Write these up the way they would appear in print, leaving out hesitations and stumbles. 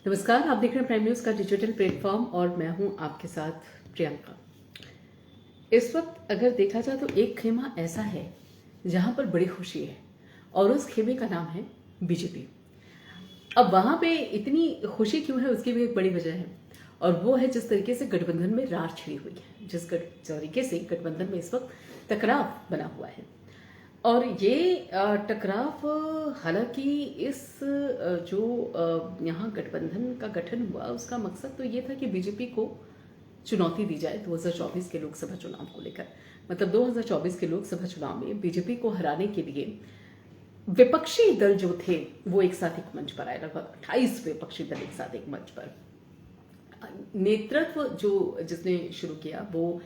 नमस्कार, आप देख रहे हैं प्राइम न्यूज का डिजिटल प्लेटफॉर्म और मैं हूं आपके साथ प्रियंका। इस वक्त अगर देखा जाए तो एक खेमा ऐसा है जहां पर बड़ी खुशी है और उस खेमे का नाम है बीजेपी। अब वहां पे इतनी खुशी क्यों है उसकी भी एक बड़ी वजह है और वो है जिस तरीके से गठबंधन में रार छिड़ी हुई है, जिस तरीके से गठबंधन में इस वक्त टकराव बना हुआ है। और ये टकराव हालांकि इस जो यहाँ गठबंधन का गठन हुआ उसका मकसद तो ये था कि बीजेपी को चुनौती दी जाए 2024 के लोकसभा चुनाव को लेकर। मतलब 2024 के लोकसभा चुनाव में बीजेपी को हराने के लिए विपक्षी दल जो थे वो एक साथ एक मंच पर आए, लगभग 28 विपक्षी दल एक साथ एक मंच पर। नेतृत्व जो जिसने शुरू किया वो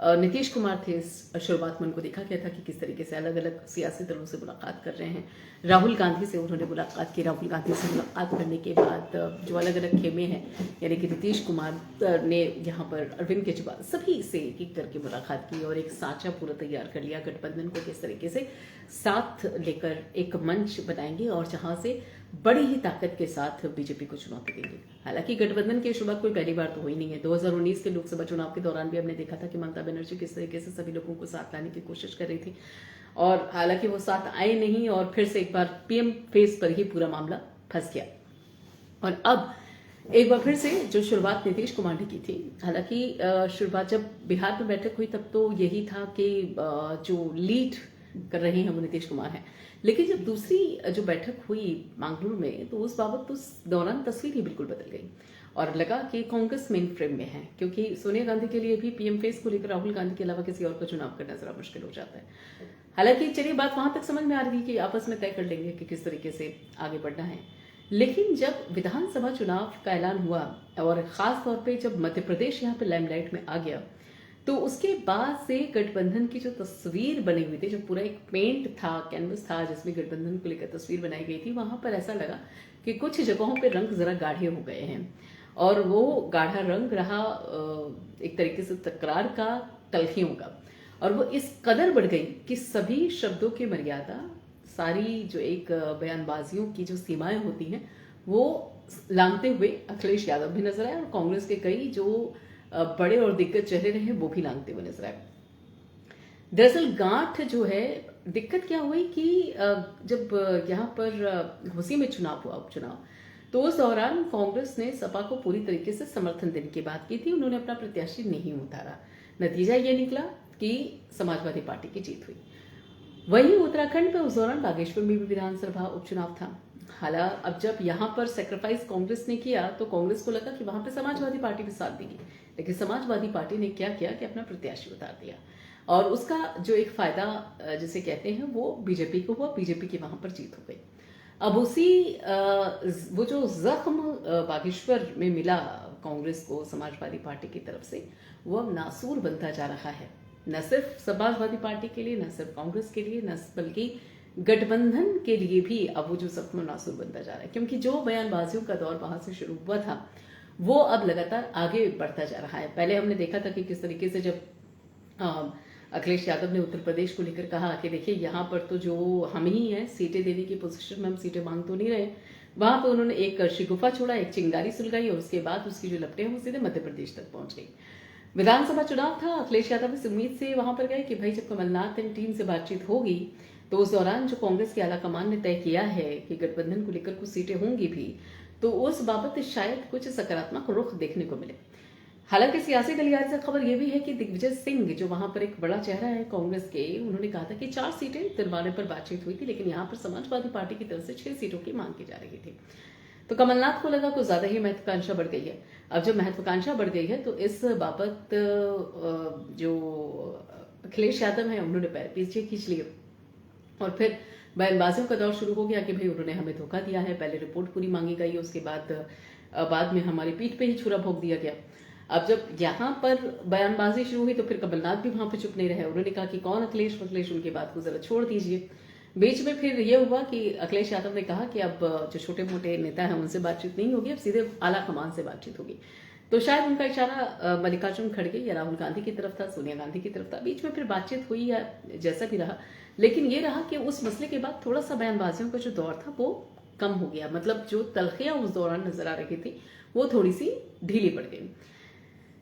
नीतीश कुमार थे। शुरुआत में उनको देखा गया था कि किस तरीके से अलग अलग सियासी दलों से मुलाकात कर रहे हैं। राहुल गांधी से उन्होंने मुलाकात की। राहुल गांधी से मुलाकात करने के बाद जो अलग अलग खेमे हैं, यानी कि नीतीश कुमार ने यहाँ पर अरविंद केजरीवाल सभी से एक एक करके मुलाकात की और एक सांचा पूरा तैयार कर लिया गठबंधन को किस तरीके से साथ लेकर एक मंच बनाएंगे और जहां से बड़ी ही ताकत के साथ बीजेपी को चुनौती देंगे। हालांकि गठबंधन की शुरुआत कोई पहली बार तो हुई नहीं है। 2019 के लोकसभा चुनाव के दौरान भी हमने देखा था कि ममता बनर्जी किस तरीके से सभी लोगों को साथ लाने की कोशिश कर रही थी और हालांकि वो साथ आए नहीं और फिर से एक बार पीएम फेस पर ही पूरा मामला फंस गया। और अब एक बार फिर से जो शुरुआत नीतीश कुमार ने की थी, हालांकि शुरुआत जब बिहार में बैठक हुई तब तो यही था कि जो लीड कर रहे हैं वो नीतीश कुमार हैं, लेकिन जब दूसरी जो बैठक हुई मंगलुरु में तो उस बाबत तो उस दौरान तस्वीर ही बिल्कुल बदल गई और लगा कि कांग्रेस मेन फ्रेम में है, क्योंकि सोनिया गांधी के लिए भी पीएम फेस को लेकर राहुल गांधी के अलावा किसी और का चुनाव करना जरा मुश्किल हो जाता है। हालांकि चलिए बात वहां तक समझ में आ रही है कि आपस में तय कर लेंगे कि किस तरीके से आगे बढ़ना है। लेकिन जब विधानसभा चुनाव का ऐलान हुआ और खास तौर पे जब मध्य प्रदेश यहाँ पे लाइमलाइट में आ गया तो उसके बाद से गठबंधन की जो तस्वीर बनी हुई थी, जो पूरा एक पेंट था, कैनवस था जिसमें गठबंधन को लेकर तस्वीर बनाई गई थी, वहां पर ऐसा लगा कि कुछ जगहों पे रंग जरा गाढ़े हो गए हैं और वो गाढ़ा रंग रहा एक तरीके से तकरार का, तलखियों का। और वो इस कदर बढ़ गई कि सभी शब्दों की मर्यादा, सारी जो एक बयानबाजियों की जो सीमाएं होती हैं वो लांघते हुए अखिलेश यादव भी नजर आए और कांग्रेस के कई जो बड़े और दिग्गज चेहरे रहे वो भी लांघते हुए नजर आए। दरअसल गांठ जो है, दिक्कत क्या हुई कि जब यहाँ पर घोसी में चुनाव हुआ, उपचुनाव, तो उस दौरान कांग्रेस ने सपा को पूरी तरीके से समर्थन देने की बात की थी। उन्होंने अपना प्रत्याशी नहीं उतारा। नतीजा ये निकला कि समाजवादी पार्टी की जीत हुई। वहीं उत्तराखंड में उस दौरान बागेश्वर में भी विधानसभा उपचुनाव था। हालांकि अब जब यहाँ पर सेक्रीफाइस कांग्रेस ने किया तो कांग्रेस को लगा कि वहां पे समाजवादी पार्टी भी साथ देगी, लेकिन समाजवादी पार्टी ने क्या किया कि अपना प्रत्याशी उतार दिया और उसका जो एक फायदा जिसे कहते हैं वो बीजेपी को हुआ। बीजेपी की वहां पर जीत हो गई। अब उसी वो जो जख्म बागेश्वर में मिला कांग्रेस को समाजवादी पार्टी की तरफ से, वो अब नासूर बनता जा रहा है, न सिर्फ समाजवादी पार्टी के लिए, न सिर्फ कांग्रेस के लिए, न बल्कि गठबंधन के लिए भी अब वो जो जख्म नासूर बनता जा रहा है, क्योंकि जो बयानबाजियों का दौर वहां से शुरू हुआ था वो अब लगातार आगे बढ़ता जा रहा है। पहले हमने देखा था कि किस तरीके से जब अखिलेश यादव ने उत्तर प्रदेश को लेकर कहा कि देखिए यहाँ पर तो जो हम ही हैं, सीटें देने की पोजीशन में हम सीटें मांग तो नहीं रहे, वहां पर उन्होंने एक शिगुफा छोड़ा, एक चिंगारी सुलगाई और उसके बाद उसकी जो लपटें हैं वो सीधे मध्य प्रदेश तक पहुंच गई। विधानसभा चुनाव था, अखिलेश यादव इस उम्मीद से वहां पर गए कि भाई जब कमलनाथ एंड टीम से बातचीत होगी तो उस दौरान जो कांग्रेस के आला कमान ने तय किया है कि गठबंधन को लेकर कुछ सीटें होंगी भी, तो उस बाबत शायद कुछ सकारात्मक रुख देखने को मिले। हालांकि सियासी गलियारे से खबर यह भी है कि दिग्विजय सिंह जो वहां पर एक बड़ा चेहरा है कांग्रेस के, उन्होंने कहा था कि 4 सीटें दिलवाने पर बातचीत हुई थी, लेकिन यहाँ पर समाजवादी पार्टी की तरफ से 6 सीटों की मांग की जा रही थी। तो कमलनाथ को लगा कुछ ज्यादा ही महत्वाकांक्षा बढ़ गई है। अब जब महत्वाकांक्षा बढ़ गई है तो इस बाबत जो अखिलेश यादव है उन्होंने पैर पीछे खींच लिए और फिर बयानबाजियों का दौर शुरू हो गया कि भाई उन्होंने हमें धोखा दिया है। पहले रिपोर्ट पूरी मांगी गई, उसके बाद में हमारी पीठ पे ही छुरा भोंक दिया गया। अब जब यहाँ पर बयानबाजी शुरू हुई तो फिर कमलनाथ भी वहां पे चुप नहीं रहे। उन्होंने कहा कि कौन अखिलेश, उनकी बात को जरा छोड़ दीजिए। बीच में फिर यह हुआ कि अखिलेश यादव ने कहा कि अब जो छोटे मोटे नेता हैं उनसे बातचीत नहीं होगी, अब सीधे आला कमान से बातचीत होगी। तो शायद उनका इशारा मल्लिकार्जुन खड़गे या राहुल गांधी की तरफ था, सोनिया गांधी की तरफ था। बीच में फिर बातचीत हुई या जैसा भी रहा, लेकिन ये रहा कि उस मसले के बाद थोड़ा सा बयानबाजियों का जो दौर था वो कम हो गया, मतलब जो तलखियां उस दौरान नजर आ रही थी वो थोड़ी सी ढीली पड़ गई।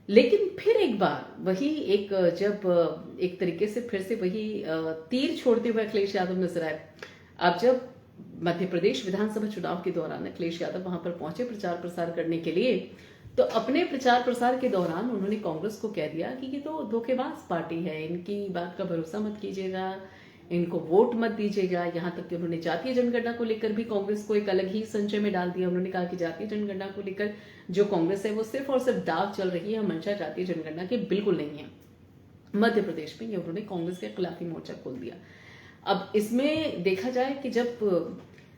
लेकिन फिर एक बार वही एक जब एक तरीके से फिर से वही तीर छोड़ते हुए अखिलेश यादव नजर आए। अब जब मध्य प्रदेश विधानसभा चुनाव के दौरान अखिलेश यादव वहां पर पहुंचे प्रचार प्रसार करने के लिए, तो अपने प्रचार प्रसार के दौरान उन्होंने कांग्रेस को कह दिया कि ये तो धोखेबाज पार्टी है, इनकी बात का भरोसा मत कीजिएगा, इनको वोट मत दीजिएगा। यहाँ तक कि उन्होंने जातीय जनगणना को लेकर भी कांग्रेस को एक अलग ही संशय में डाल दिया। उन्होंने कहा कि जातीय जनगणना को लेकर जो कांग्रेस है वो सिर्फ और सिर्फ दाव चल रही है, मंशा जातीय जनगणना की बिल्कुल नहीं है। मध्य प्रदेश में ये उन्होंने कांग्रेस के खिलाफ ही मोर्चा खोल दिया। अब इसमें देखा जाए कि जब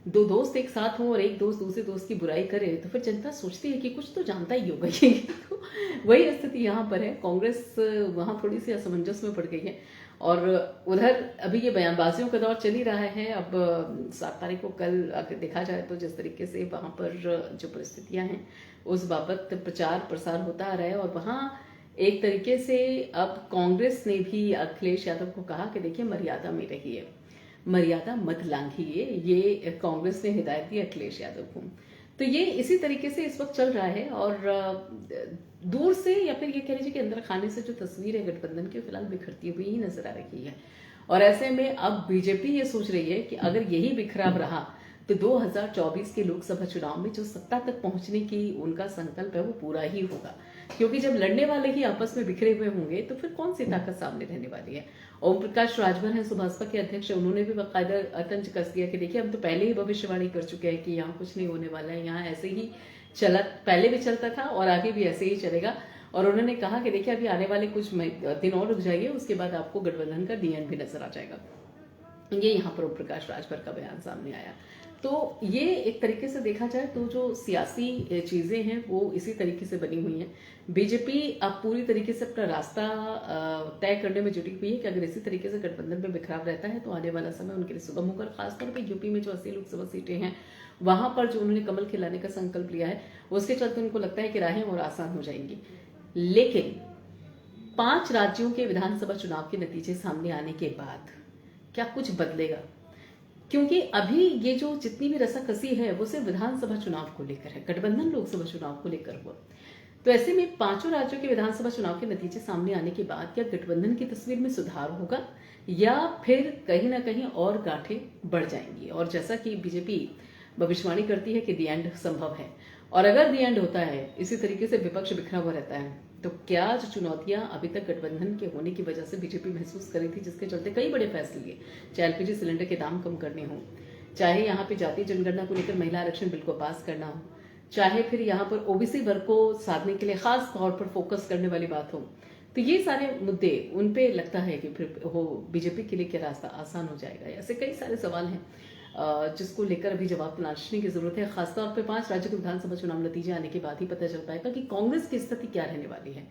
दो दोस्त एक साथ हों और एक दोस्त दूसरे दोस्त की बुराई करे तो फिर जनता सोचती है कि कुछ तो जानता ही होगा ये। तो वही स्थिति यहाँ पर है। कांग्रेस वहां थोड़ी सी असमंजस में पड़ गई है और उधर अभी ये बयानबाजियों का दौर चल ही रहा है। अब 7 तारीख को कल अगर देखा जाए तो जिस तरीके से वहां पर जो परिस्थितियां हैं उस बाबत प्रचार प्रसार होता आ रहा है और वहां एक तरीके से अब कांग्रेस ने भी अखिलेश यादव को कहा कि देखिए मर्यादा में रहिए, मर्यादा मत लांघिए, ये कांग्रेस ने हिदायत दी अखिलेश यादव को। तो ये इसी तरीके से इस वक्त चल रहा है और दूर से या फिर ये कह लीजिए कि अंदर खाने से जो तस्वीर है गठबंधन की फिलहाल बिखरती हुई ही नजर आ रही है। और ऐसे में अब बीजेपी ये सोच रही है कि अगर यही बिखराव रहा तो 2024 के लोकसभा चुनाव में जो सत्ता तक पहुंचने की उनका संकल्प है वो पूरा ही होगा, क्योंकि जब लड़ने वाले ही आपस में बिखरे हुए होंगे तो फिर कौन सी ताकत सामने रहने वाली है। ओम प्रकाश राजभर हैं सुभाषपा के अध्यक्ष, उन्होंने भी बाकायदा तंज कस दिया कि देखिए हम तो पहले ही भविष्यवाणी कर चुके हैं कि यहाँ कुछ नहीं होने वाला है, यहाँ ऐसे ही चला, पहले भी चलता था और आगे भी ऐसे ही चलेगा। और उन्होंने कहा कि देखिए अभी आने वाले कुछ दिन और रुक जाइए, उसके बाद आपको गठबंधन का डी एंड भी नजर आ जाएगा। ये यहाँ पर ओम प्रकाश राजभर का बयान सामने आया। तो ये एक तरीके से देखा जाए तो जो सियासी चीजें हैं वो इसी तरीके से बनी हुई हैं। बीजेपी अब पूरी तरीके से अपना रास्ता तय करने में जुटी हुई है कि अगर इसी तरीके से गठबंधन में बिखराव रहता है तो आने वाला समय उनके लिए सुगम होगा। खासतौर पर यूपी में जो 80 लोकसभा सीटें हैं वहां पर जो उन्होंने कमल खिलाने का संकल्प लिया है उसके चलते उनको लगता है कि राहें और आसान हो जाएंगी। लेकिन 5 राज्यों के विधानसभा चुनाव के नतीजे सामने आने के बाद क्या कुछ बदलेगा? क्योंकि अभी ये जो जितनी भी रसाकसी है वो सिर्फ विधानसभा चुनाव को लेकर है, गठबंधन लोकसभा चुनाव को लेकर हुआ। तो ऐसे में 5 राज्यों के विधानसभा चुनाव के नतीजे सामने आने के बाद क्या गठबंधन की तस्वीर में सुधार होगा या फिर कहीं ना कहीं और गांठें बढ़ जाएंगी? और जैसा कि बीजेपी भविष्यवाणी करती है कि दी एंड संभव है, और अगर दी एंड होता है इसी तरीके से विपक्ष बिखरा हुआ रहता है तो क्या जो चुनौतियां अभी तक गठबंधन के होने की वजह से बीजेपी महसूस कर रही थी, जिसके चलते कई बड़े फैसले लिए, चाहे एलपीजी सिलेंडर के दाम कम करने हो, चाहे यहाँ पे जातीय जनगणना को लेकर महिला आरक्षण बिल को पास करना हो, चाहे फिर यहाँ पर ओबीसी वर्ग को साधने के लिए खास तौर पर फोकस करने वाली बात हो, तो ये सारे मुद्दे उन पे लगता है कि फिर हो बीजेपी के लिए क्या रास्ता आसान हो जाएगा। ऐसे कई सारे सवाल हैं जिसको लेकर अभी जवाब तलाशने की जरूरत है। खासतौर पर 5 राज्यों के विधानसभा चुनाव नतीजे आने के बाद ही पता चल पाएगा कि कांग्रेस की स्थिति क्या रहने वाली है।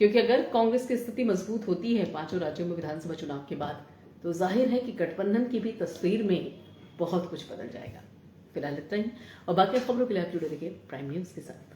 क्योंकि अगर कांग्रेस की स्थिति मजबूत होती है 5 राज्यों में विधानसभा चुनाव के बाद तो जाहिर है कि गठबंधन की भी तस्वीर में बहुत कुछ बदल जाएगा। फिलहाल इतना ही, और बाकी खबरों के लिए आप जुड़े रहिए प्राइम न्यूज के साथ।